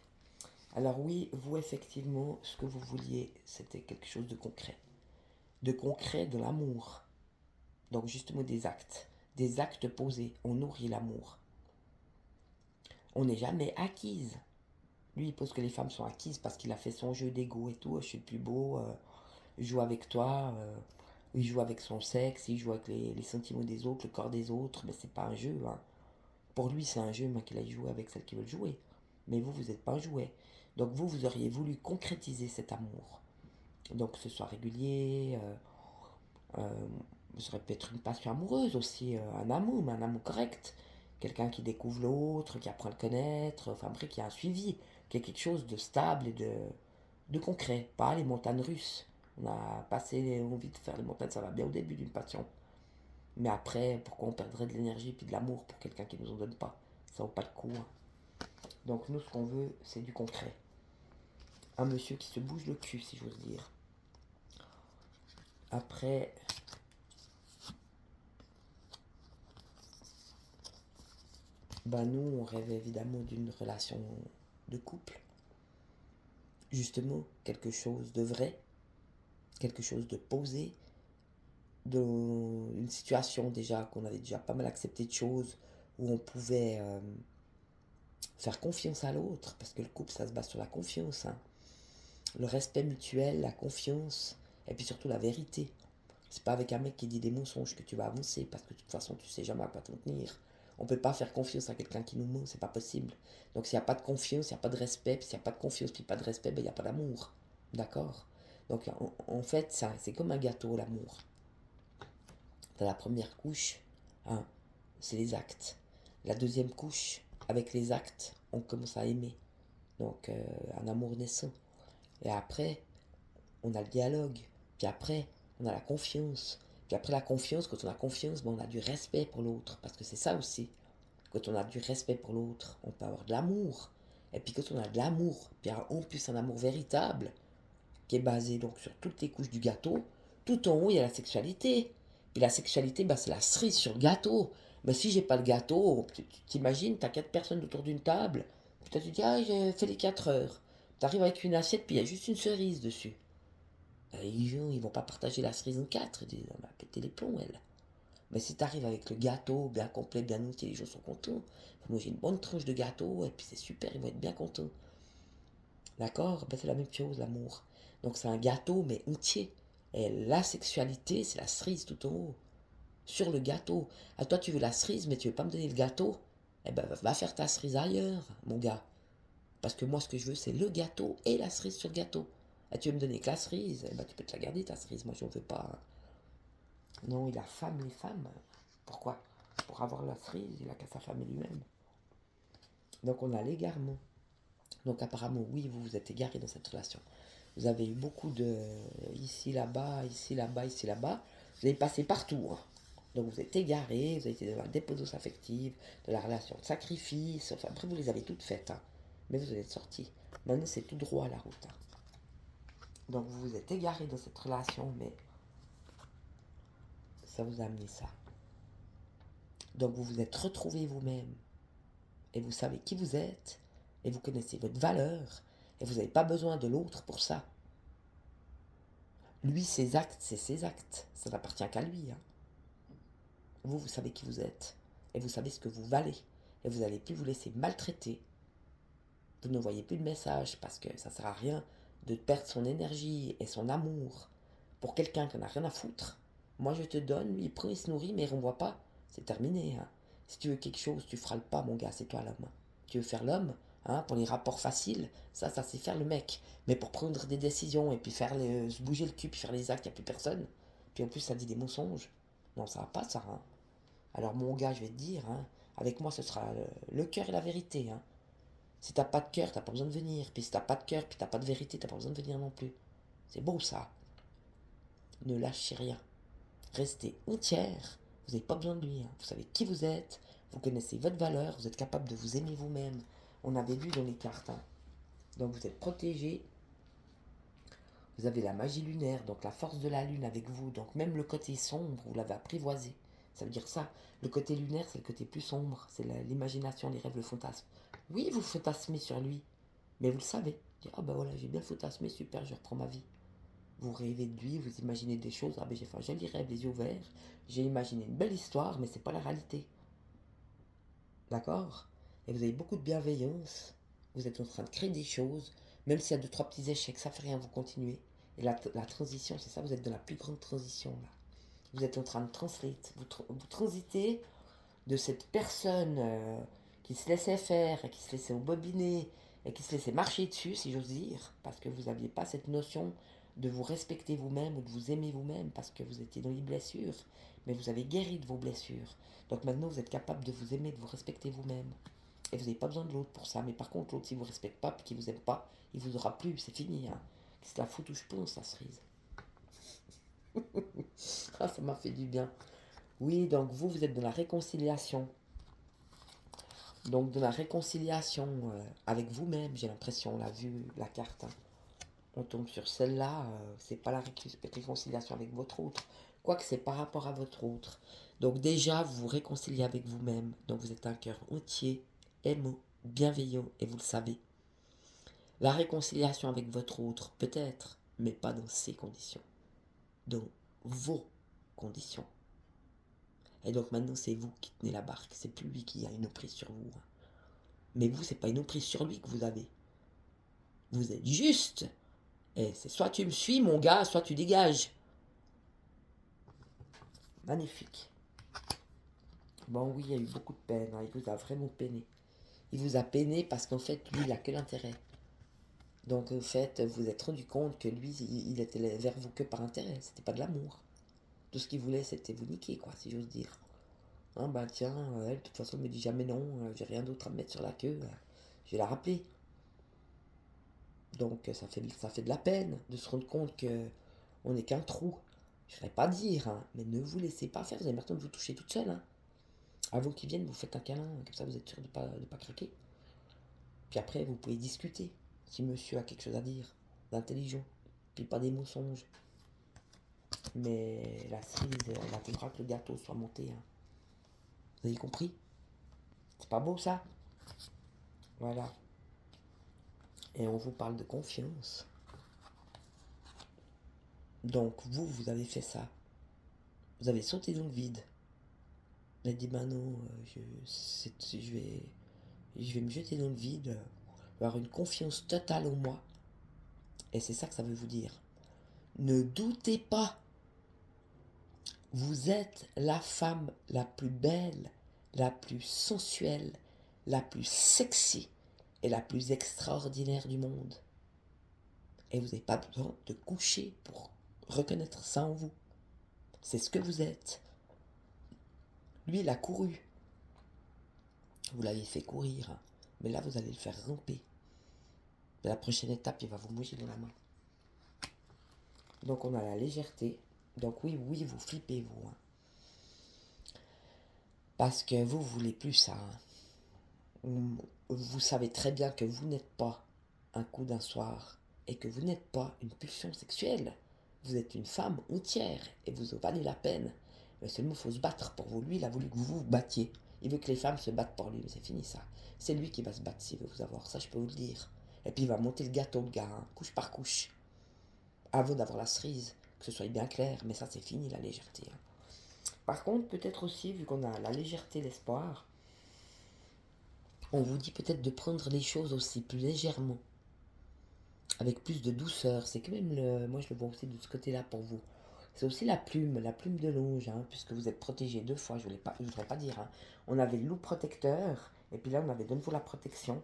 Alors oui, vous, effectivement, ce que vous vouliez, c'était quelque chose de concret. De concret, de l'amour. Donc justement des actes. Des actes posés. On nourrit l'amour. On n'est jamais acquise. Lui, il pense que les femmes sont acquises parce qu'il a fait son jeu d'ego et tout. Je suis le plus beau, je joue avec toi. Il joue avec son sexe, il joue avec les sentiments des autres, le corps des autres. Mais c'est pas un jeu. Hein. Pour lui, c'est un jeu, mais qu'il aille jouer avec celles qui veulent jouer. Mais vous, vous n'êtes pas un jouet. Donc vous auriez voulu concrétiser cet amour. Donc que ce soit régulier, ça aurait pu être une passion amoureuse aussi, un amour, mais un amour correct. Quelqu'un qui découvre l'autre, qui apprend à le connaître, enfin bref, qui a un suivi, qui a quelque chose de stable et de concret. Pas les montagnes russes. On a passé envie de faire les montagnes, ça va bien au début d'une passion. Mais après, pourquoi on perdrait de l'énergie et de l'amour pour quelqu'un qui ne nous en donne pas? Ça vaut pas le coup. Hein. Donc nous, ce qu'on veut, c'est du concret. Un monsieur qui se bouge le cul, si j'ose dire. Après, nous, on rêve évidemment d'une relation de couple. Justement, quelque chose de vrai, quelque chose de posé, une situation déjà qu'on avait déjà pas mal accepté de choses, où on pouvait faire confiance à l'autre, parce que le couple, ça se base sur la confiance. Hein. Le respect mutuel, la confiance, et puis surtout la vérité. C'est pas avec un mec qui dit des mensonges que tu vas avancer, parce que de toute façon, tu sais jamais à quoi t'en tenir. On peut pas faire confiance à quelqu'un qui nous ment, c'est pas possible. Donc s'il n'y a pas de confiance, il n'y a pas de respect, puis s'il n'y a pas de confiance, puis pas de respect, il n'y a pas d'amour. D'accord? Donc en fait, ça, c'est comme un gâteau, l'amour. Dans la première couche, hein, c'est les actes. La deuxième couche, avec les actes, on commence à aimer. Donc un amour naissant. Et après, on a le dialogue. Puis après, on a la confiance. Puis après la confiance, quand on a confiance, on a du respect pour l'autre. Parce que c'est ça aussi. Quand on a du respect pour l'autre, on peut avoir de l'amour. Et puis quand on a de l'amour, puis en plus un amour véritable, qui est basé donc sur toutes les couches du gâteau, tout en haut, il y a la sexualité. Puis la sexualité, c'est la cerise sur le gâteau. Mais si j'ai pas le gâteau, tu t'imagines, t'as 4 personnes autour d'une table, puis toi tu dis, ah, j'ai fait les 4 heures. T'arrives avec une assiette, puis il y a juste une cerise dessus. Ils vont pas partager la cerise en 4, ils disent, on va péter les plombs, elle. Mais si t'arrives avec le gâteau bien complet, bien entier, les gens sont contents. Moi j'ai une bonne tranche de gâteau, et puis c'est super, ils vont être bien contents. D'accord? C'est la même chose, l'amour. Donc c'est un gâteau, mais entier. Et la sexualité, c'est la cerise tout en haut. Sur le gâteau. À toi, tu veux la cerise, mais tu veux pas me donner le gâteau? Eh ben, va faire ta cerise ailleurs, mon gars. Parce que moi, ce que je veux, c'est le gâteau et la cerise sur le gâteau. Et tu veux me donner que la cerise? Eh ben, tu peux te la garder, ta cerise. Moi, je ne veux pas. Non, il a femme les femmes. Pourquoi? Pour avoir la cerise, il a qu'à sa femme et lui-même. Donc, on a l'égarement. Donc, apparemment, oui, vous vous êtes égaré dans cette relation. Vous avez eu beaucoup de ici, là-bas, ici, là-bas, ici, là-bas. Vous avez passé partout. Hein. Donc vous êtes égaré, vous avez été dans la dépendance affective, de la relation de sacrifice. Enfin, après, vous les avez toutes faites. Hein. Mais vous êtes sortis. Maintenant, c'est tout droit la route. Hein. Donc vous vous êtes égaré dans cette relation, mais ça vous a amené ça. Donc vous vous êtes retrouvé vous-même. Et vous savez qui vous êtes. Et vous connaissez votre valeur. Et vous n'avez pas besoin de l'autre pour ça. Lui, ses actes, c'est ses actes. Ça n'appartient qu'à lui. Hein. Vous savez qui vous êtes. Et vous savez ce que vous valez. Et vous n'allez plus vous laisser maltraiter. Vous ne voyez plus de message parce que ça ne sert à rien de perdre son énergie et son amour pour quelqu'un qui n'en a rien à foutre. Moi, je te donne, lui, il prend, il se nourrit, mais il ne renvoie pas. C'est terminé. Hein. Si tu veux quelque chose, tu feras le pas, mon gars, c'est toi l'homme. Tu veux faire l'homme, hein, pour les rapports faciles, ça c'est faire le mec. Mais pour prendre des décisions et puis se bouger le cul, puis faire les actes, il n'y a plus personne. Puis en plus, ça dit des mensonges. Non, ça va pas, ça. Hein. Alors, mon gars, je vais te dire, hein, avec moi, ce sera le cœur et la vérité. Hein. Si t'as pas de cœur, t'as pas besoin de venir. Puis si t'as pas de cœur, puis t'as pas de vérité, t'as pas besoin de venir non plus. C'est beau ça. Ne lâchez rien. Restez entière. Vous n'avez pas besoin de lui. Hein. Vous savez qui vous êtes. Vous connaissez votre valeur. Vous êtes capable de vous aimer vous-même. On avait vu dans les cartes. Hein. Donc vous êtes protégé. Vous avez la magie lunaire, donc la force de la lune avec vous. Donc même le côté sombre, vous l'avez apprivoisé. Ça veut dire ça. Le côté lunaire, c'est le côté plus sombre. C'est l'imagination, les rêves, le fantasme. Oui, vous fantasmez sur lui. Mais vous le savez. Ah ben voilà, j'ai bien fantasmé, super, je reprends ma vie. Vous rêvez de lui, vous imaginez des choses. Ah ben j'ai fait un joli rêve, les yeux ouverts. J'ai imaginé une belle histoire, mais c'est pas la réalité. D'accord? Et vous avez beaucoup de bienveillance. Vous êtes en train de créer des choses, même s'il y a 2, 3 petits échecs, ça fait rien, vous continuez. Et la transition, c'est ça, vous êtes dans la plus grande transition là. Vous êtes en train de translate, vous transitez de cette personne qui se laissait faire, et qui se laissait bobiner, et qui se laissait marcher dessus, si j'ose dire, parce que vous n'aviez pas cette notion de vous respecter vous-même ou de vous aimer vous-même, parce que vous étiez dans les blessures, mais vous avez guéri de vos blessures. Donc maintenant, vous êtes capable de vous aimer, de vous respecter vous-même. Et vous n'avez pas besoin de l'autre pour ça. Mais par contre, l'autre, s'il ne vous respecte pas, puis qu'il ne vous aime pas, il vous aura plus, c'est fini. Hein. C'est la faute où je pense, la cerise. Ah, ça m'a fait du bien. Oui, donc vous êtes dans la réconciliation. Donc de la réconciliation avec vous-même, j'ai l'impression, on a vu la carte. Hein. On tombe sur celle-là, c'est pas la réconciliation avec votre autre. Quoique c'est par rapport à votre autre. Donc déjà, vous vous réconciliez avec vous-même. Donc vous êtes un cœur entier, aimant, bienveillant, et vous le savez. La réconciliation avec votre autre, peut-être, mais pas dans ces conditions. Dans vos conditions. Et donc maintenant, c'est vous qui tenez la barque. C'est plus lui qui a une emprise sur vous. Hein. Mais vous, c'est pas une emprise sur lui que vous avez. Vous êtes juste. Et c'est soit tu me suis, mon gars, soit tu dégages. Magnifique. Bon, oui, il y a eu beaucoup de peine. Hein. Il vous a vraiment peiné. Il vous a peiné parce qu'en fait, lui, il n'a que l'intérêt. Donc, en fait, vous vous êtes rendu compte que lui, il était vers vous que par intérêt. C'était pas de l'amour. Tout ce qu'il voulait, c'était vous niquer, quoi, si j'ose dire. Hein, bah tiens, elle, de toute façon, elle me dit jamais non. J'ai rien d'autre à me mettre sur la queue. Je vais la rappeler. Donc, ça fait de la peine de se rendre compte que on n'est qu'un trou. Je ne ferais pas dire, hein, mais ne vous laissez pas faire. Vous avez maintenant de vous toucher toute seule. Hein. Avant qu'ils viennent, vous faites un câlin. Comme ça, vous êtes sûr de ne pas craquer. Puis après, vous pouvez discuter. Si monsieur a quelque chose à dire, d'intelligent. Puis pas des mensonges. Mais la cerise, elle attendra que le gâteau soit monté. Hein. Vous avez compris? C'est pas beau ça? Voilà. Et on vous parle de confiance. Donc vous avez fait ça. Vous avez sauté dans le vide. Vous avez dit, ben non, je vais me jeter dans le vide, avoir une confiance totale en moi. Et c'est ça que ça veut vous dire. Ne doutez pas. Vous êtes la femme la plus belle, la plus sensuelle, la plus sexy et la plus extraordinaire du monde. Et vous n'avez pas besoin de coucher pour reconnaître ça en vous. C'est ce que vous êtes. Lui, il a couru. Vous l'avez fait courir. Hein. Mais là, vous allez le faire ramper. Et la prochaine étape, il va vous mouiller dans la main. Donc, on a la légèreté. Donc, oui, vous flippez, vous. Hein. Parce que vous voulez plus ça. Hein. Vous savez très bien que vous n'êtes pas un coup d'un soir. Et que vous n'êtes pas une pulsion sexuelle. Vous êtes une femme entière. Et vous en valez la peine. Mais seulement, il faut se battre pour vous. Lui, il a voulu que vous vous battiez. Il veut que les femmes se battent pour lui. Mais c'est fini, ça. C'est lui qui va se battre s'il veut vous avoir. Ça, je peux vous le dire. Et puis, il va monter le gâteau, le gars. Hein, couche par couche. Avant d'avoir la cerise. Que ce soit bien clair. Mais ça, c'est fini, la légèreté. Hein. Par contre, peut-être aussi, vu qu'on a la légèreté, l'espoir, on vous dit peut-être de prendre les choses aussi plus légèrement, avec plus de douceur. C'est quand même moi je le vois aussi de ce côté-là pour vous. C'est aussi la plume de l'ange, hein, puisque vous êtes protégé 2 fois, je ne voudrais pas dire. Hein. On avait le loup protecteur, et puis là on avait de nouveau la protection.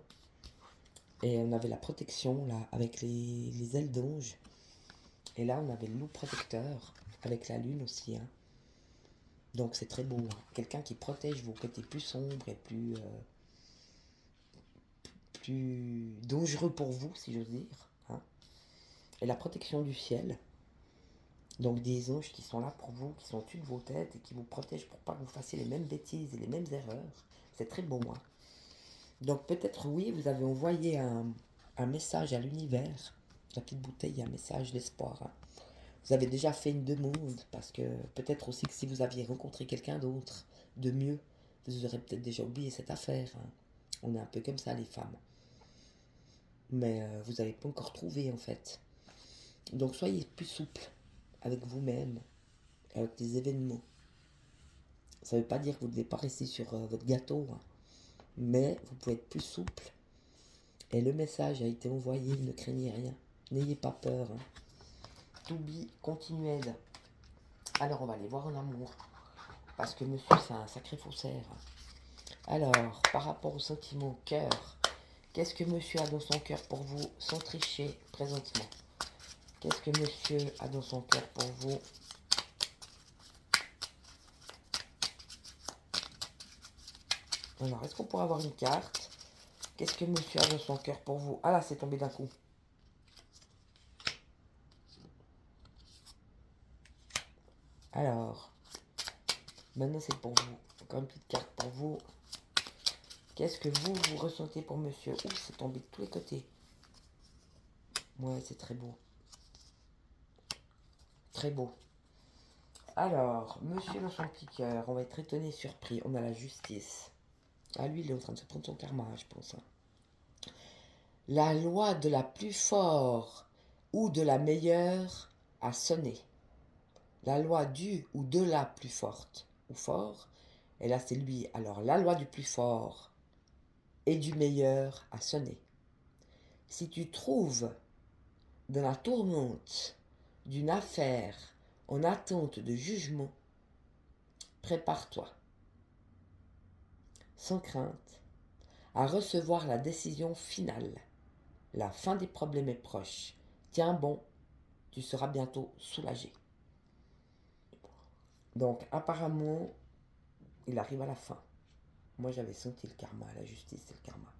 Et on avait la protection là, avec les ailes d'ange. Et là on avait le loup protecteur, avec la lune aussi. Hein. Donc c'est très beau. Hein. Quelqu'un qui protège vos côtés plus sombres et plus dangereux pour vous, si j'ose dire. Hein. Et la protection du ciel. Donc des anges qui sont là pour vous, qui sont au-dessus de vos têtes et qui vous protègent pour pas que vous fassiez les mêmes bêtises et les mêmes erreurs. C'est très beau. Hein. Donc peut-être oui, vous avez envoyé un message à l'univers. La petite bouteille, un message d'espoir. Hein. Vous avez déjà fait une demande parce que peut-être aussi que si vous aviez rencontré quelqu'un d'autre de mieux, vous aurez peut-être déjà oublié cette affaire. Hein. On est un peu comme ça les femmes. Mais vous n'avez pas encore trouvé en fait. Donc soyez plus souple avec vous-même, avec les événements. Ça ne veut pas dire que vous ne devez pas rester sur votre gâteau, hein. Mais vous pouvez être plus souple Et le message a été envoyé, ne craignez rien. N'ayez pas peur. Hein. To be continued. Alors, on va aller voir en amour. Parce que monsieur, c'est un sacré faussaire. Alors, par rapport au sentiment cœur, qu'est-ce que monsieur a dans son cœur pour vous, sans tricher, présentement? Qu'est-ce que monsieur a dans son cœur pour vous? Alors, est-ce qu'on pourrait avoir une carte? Qu'est-ce que monsieur a dans son cœur pour vous? Ah là, c'est tombé d'un coup. Alors, maintenant c'est pour vous. Encore une petite carte pour vous. Qu'est-ce que vous ressentez pour monsieur? Ouh, c'est tombé de tous les côtés. Ouais, c'est très beau. Très beau. Alors, monsieur dans son petit cœur, on va être étonné, surpris. On a la justice. Ah, lui, il est en train de se prendre son karma, je pense. La loi de la plus forte ou de la meilleure a sonné. La loi du ou de la plus forte ou fort. Et là, c'est lui. Alors, la loi du plus fort et du meilleur a sonné. Si tu trouves dans la tourmente d'une affaire en attente de jugement, prépare-toi, sans crainte, à recevoir la décision finale. La fin des problèmes est proche. Tiens bon, tu seras bientôt soulagé. Donc apparemment, il arrive à la fin. Moi j'avais senti le karma, la justice c'est le karma.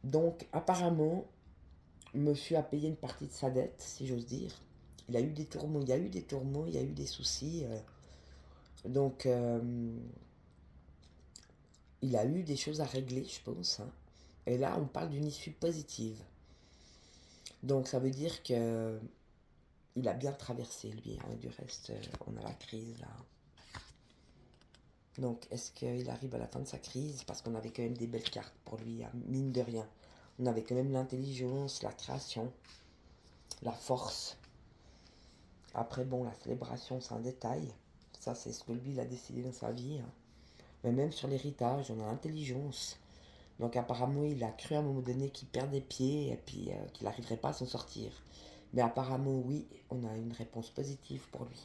Donc apparemment, monsieur a payé une partie de sa dette, si j'ose dire. Il a eu des tourments, il y a eu des tourments, il y a eu des soucis. Donc il a eu des choses à régler, je pense. Hein. Et là, on parle d'une issue positive. Donc ça veut dire que il a bien traversé, lui. Hein. Du reste, on a la crise, là. Donc, est-ce qu'il arrive à la fin de sa crise? Parce qu'on avait quand même des belles cartes pour lui, hein, mine de rien. On avait quand même l'intelligence, la création, la force. Après, bon, la célébration, c'est un détail. Ça, c'est ce que lui, il a décidé dans sa vie. Hein. Mais même sur l'héritage, on a l'intelligence. Donc, apparemment, il a cru à un moment donné qu'il perdait pied et puis qu'il n'arriverait pas à s'en sortir. Mais apparemment, oui, on a une réponse positive pour lui.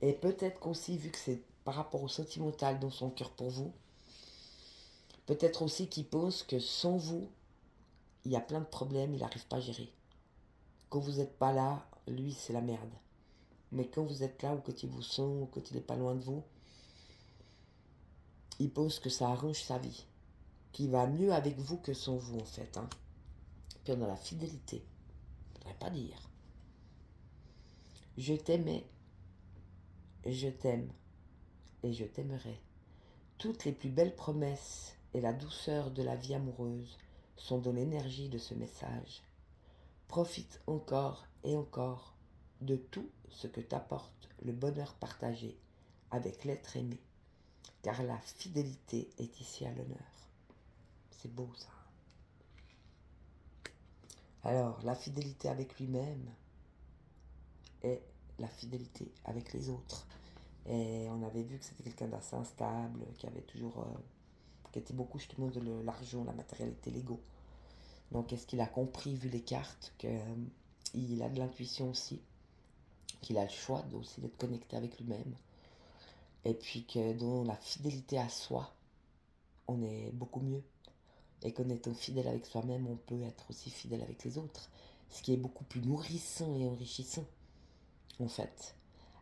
Et peut-être qu'aussi, vu que c'est par rapport au sentimental dans son cœur pour vous, peut-être aussi qu'il pense que sans vous, il y a plein de problèmes, il n'arrive pas à gérer. Quand vous n'êtes pas là, lui, c'est la merde. Mais quand vous êtes là, ou quand il vous sent, ou quand il n'est pas loin de vous, il pense que ça arrange sa vie. Qu'il va mieux avec vous que sans vous, en fait. Hein. Puis on a la fidélité. Je ne voudrais pas dire. Je t'aimais, je t'aime, et je t'aimerai. Toutes les plus belles promesses et la douceur de la vie amoureuse sont dans l'énergie de ce message. Profite encore et encore de tout ce que t'apporte le bonheur partagé avec l'être aimé, car la fidélité est ici à l'honneur. C'est beau ça. Alors, la fidélité avec lui-même et la fidélité avec les autres. Et on avait vu que c'était quelqu'un d'assez instable, qui avait toujours, qui était beaucoup justement de l'argent, la matérialité, l'ego. Donc, est-ce qu'il a compris, vu les cartes, qu'il a de l'intuition aussi, qu'il a le choix aussi d'être connecté avec lui-même, et puis que dans la fidélité à soi, on est beaucoup mieux. Et qu'en étant fidèle avec soi-même, on peut être aussi fidèle avec les autres, ce qui est beaucoup plus nourrissant et enrichissant, en fait.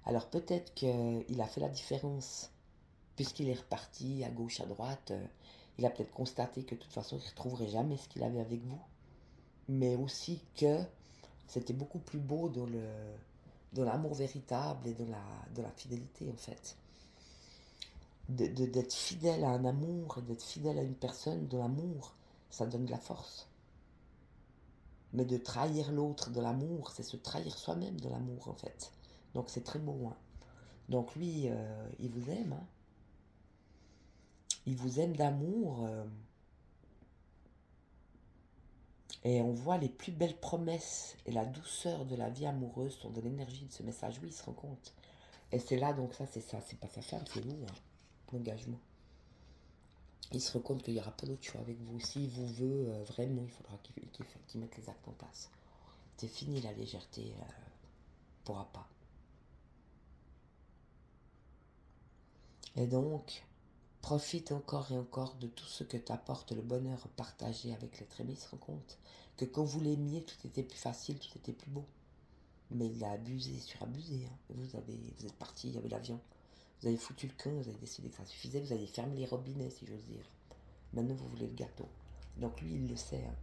Alors peut-être qu'il a fait la différence, puisqu'il est reparti à gauche, à droite, il a peut-être constaté que de toute façon, il ne retrouverait jamais ce qu'il avait avec vous, mais aussi que c'était beaucoup plus beau dans l'amour véritable et dans la fidélité, en fait. D'être fidèle à un amour et d'être fidèle à une personne, de l'amour, ça donne de la force. Mais de trahir l'autre de l'amour, c'est se trahir soi-même de l'amour, en fait. Donc c'est très beau. Hein. Donc lui, il vous aime. Hein. Il vous aime d'amour. Et on voit les plus belles promesses et la douceur de la vie amoureuse sont de l'énergie de ce message. Oui, il se rend compte. Et c'est là, donc ça, c'est pas sa femme, c'est vous. Hein. L'engagement. il se rend compte qu'il n'y aura pas d'autre choix avec vous. S'il vous veut vraiment, il faudra qu'il mette les actes en place. C'est fini la légèreté, pourra pas. Et donc, profite encore et encore de tout ce que t'apporte le bonheur partagé avec l'être aimé. Il se rend compte que quand vous l'aimiez, tout était plus facile, tout était plus beau. Mais il a abusé, surabusé. Hein. Vous êtes parti, il y avait l'avion. Vous avez foutu le camp, vous avez décidé que ça suffisait, vous avez fermé les robinets, si j'ose dire. Maintenant, vous voulez le gâteau. Donc lui, il le sait. Hein.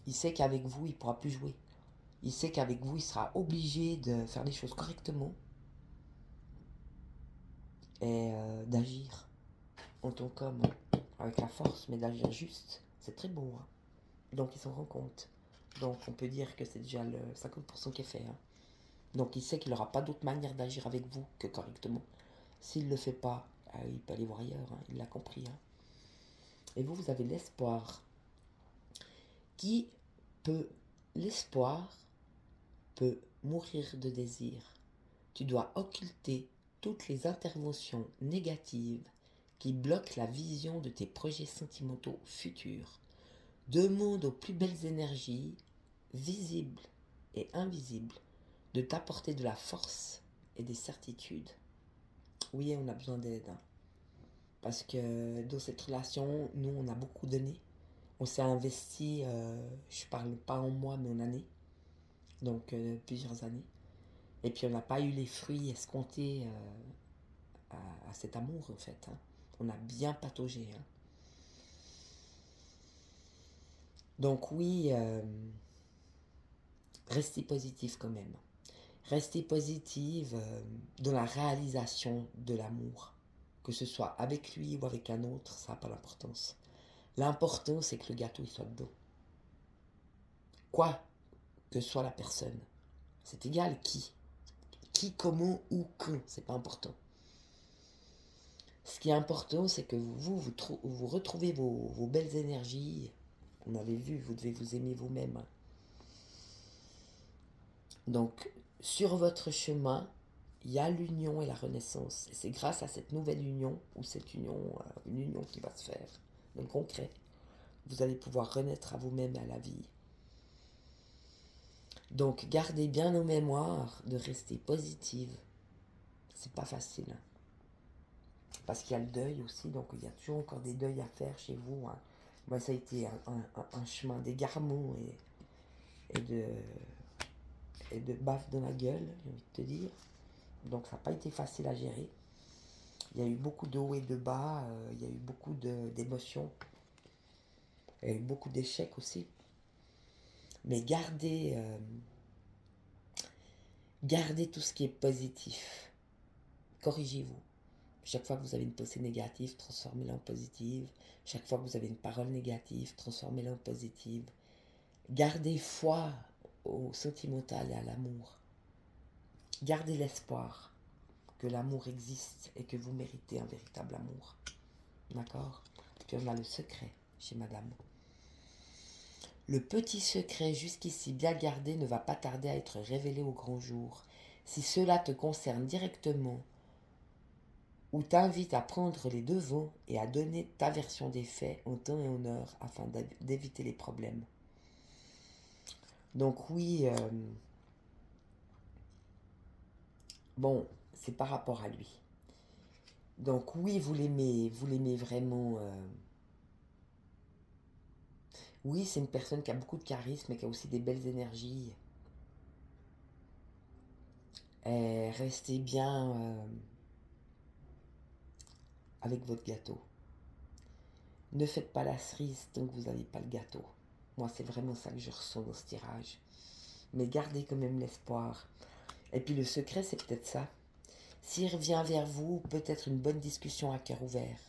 Il sait qu'avec vous, il ne pourra plus jouer. Il sait qu'avec vous, il sera obligé de faire les choses correctement et d'agir en tant qu'homme, avec la force, mais d'agir juste. C'est très beau. Hein. Donc il s'en rend compte. Donc on peut dire que c'est déjà le 50% qui est fait. Hein. Donc il sait qu'il n'aura pas d'autre manière d'agir avec vous que correctement. S'il ne le fait pas, il peut aller voir ailleurs. Hein. Il l'a compris. Hein. Et vous, vous avez l'espoir. Qui peut... L'espoir peut mourir de désir. Tu dois occulter toutes les interventions négatives qui bloquent la vision de tes projets sentimentaux futurs. Demande aux plus belles énergies, visibles et invisibles, de t'apporter de la force et des certitudes. Oui, on a besoin d'aide. Hein. Parce que dans cette relation, nous, on a beaucoup donné. On s'est investi, je parle pas en mois, mais en années. Donc, plusieurs années. Et puis, on n'a pas eu les fruits escomptés à cet amour, en fait. Hein. On a bien pataugé. Hein. Donc, oui, restez positif quand même. Restez positive dans la réalisation de l'amour. Que ce soit avec lui ou avec un autre, ça n'a pas d'importance. L'important, c'est que le gâteau il soit dedans. Quoi que soit la personne. C'est égal qui. Qui, comment, où, quand. C'est pas important. Ce qui est important, c'est que vous retrouvez vos belles énergies. On avait vu, vous devez vous aimer vous-même. Donc, sur votre chemin, il y a l'union et la renaissance. Et c'est grâce à cette nouvelle union, ou cette union, une union qui va se faire, dans le concret, vous allez pouvoir renaître à vous-même et à la vie. Donc, gardez bien en mémoire de rester positive. C'est pas facile. Hein. Parce qu'il y a le deuil aussi, donc il y a toujours encore des deuils à faire chez vous. Hein. Moi, ça a été un chemin d'égarement et de baffe dans la gueule, j'ai envie de te dire. Donc, ça n'a pas été facile à gérer. Il y a eu beaucoup de hauts et de bas, il y a eu beaucoup d'émotions, il y a eu beaucoup d'échecs aussi. Mais gardez tout ce qui est positif. Corrigez-vous. Chaque fois que vous avez une pensée négative, transformez-la en positive. Chaque fois que vous avez une parole négative, transformez-la en positive. Gardez foi au sentimental et à l'amour. Gardez l'espoir que l'amour existe et que vous méritez un véritable amour. D'accord? Puis on a le secret chez madame. Le petit secret jusqu'ici bien gardé ne va pas tarder à être révélé au grand jour. Si cela te concerne directement, ou t'invite à prendre les devants et à donner ta version des faits en temps et en heure afin d'éviter les problèmes. Donc oui, bon, c'est par rapport à lui. Donc oui, vous l'aimez vraiment. Oui, c'est une personne qui a beaucoup de charisme et qui a aussi des belles énergies. Et restez bien avec votre gâteau. Ne faites pas la cerise tant que vous n'avez pas le gâteau. Moi, c'est vraiment ça que je ressens dans ce tirage. Mais gardez quand même l'espoir. Et puis le secret, c'est peut-être ça. S'il revient vers vous, peut-être une bonne discussion à cœur ouvert,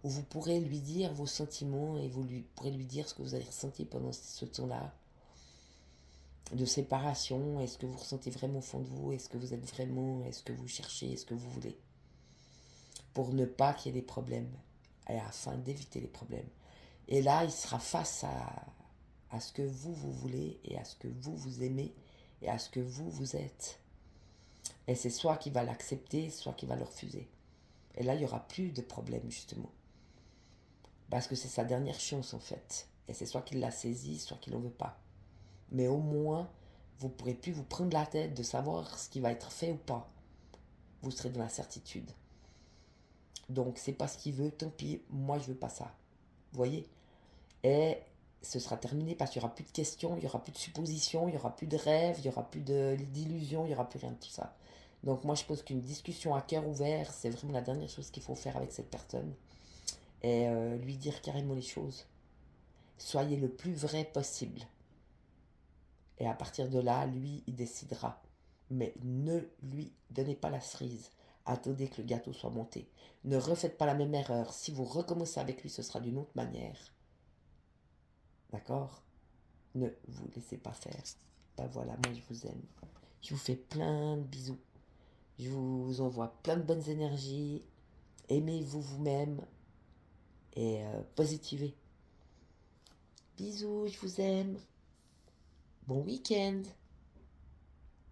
où vous pourrez lui dire vos sentiments et pourrez lui dire ce que vous avez ressenti pendant ce temps-là de séparation. Est-ce que vous ressentez vraiment au fond de vous? Est-ce que vous êtes vraiment? Est-ce que vous cherchez? Est-ce que vous voulez? Pour ne pas qu'il y ait des problèmes et afin d'éviter les problèmes. Et là, il sera face à ce que vous voulez et à ce que vous aimez et à ce que vous êtes. Et c'est soit qu'il va l'accepter, soit qu'il va le refuser. Et là, il n'y aura plus de problème, justement. Parce que c'est sa dernière chance en fait. Et c'est soit qu'il la saisit, soit qu'il n'en veut pas. Mais au moins, vous ne pourrez plus vous prendre la tête de savoir ce qui va être fait ou pas. Vous serez dans la certitude. Donc c'est pas ce qu'il veut, tant pis, moi je veux pas ça. Vous voyez? Et ce sera terminé parce qu'il n'y aura plus de questions, il n'y aura plus de suppositions, il n'y aura plus de rêves, il n'y aura plus d'illusions, il n'y aura plus rien de tout ça. Donc moi je pense qu'une discussion à cœur ouvert, c'est vraiment la dernière chose qu'il faut faire avec cette personne. Et lui dire carrément les choses. Soyez le plus vrai possible. Et à partir de là, lui, il décidera. Mais ne lui donnez pas la cerise. Attendez que le gâteau soit monté. Ne refaites pas la même erreur. Si vous recommencez avec lui, ce sera d'une autre manière. D'accord? Ne vous laissez pas faire. Ben voilà, moi je vous aime. Je vous fais plein de bisous. Je vous envoie plein de bonnes énergies. Aimez-vous vous-même et positivez. Bisous, je vous aime. Bon week-end.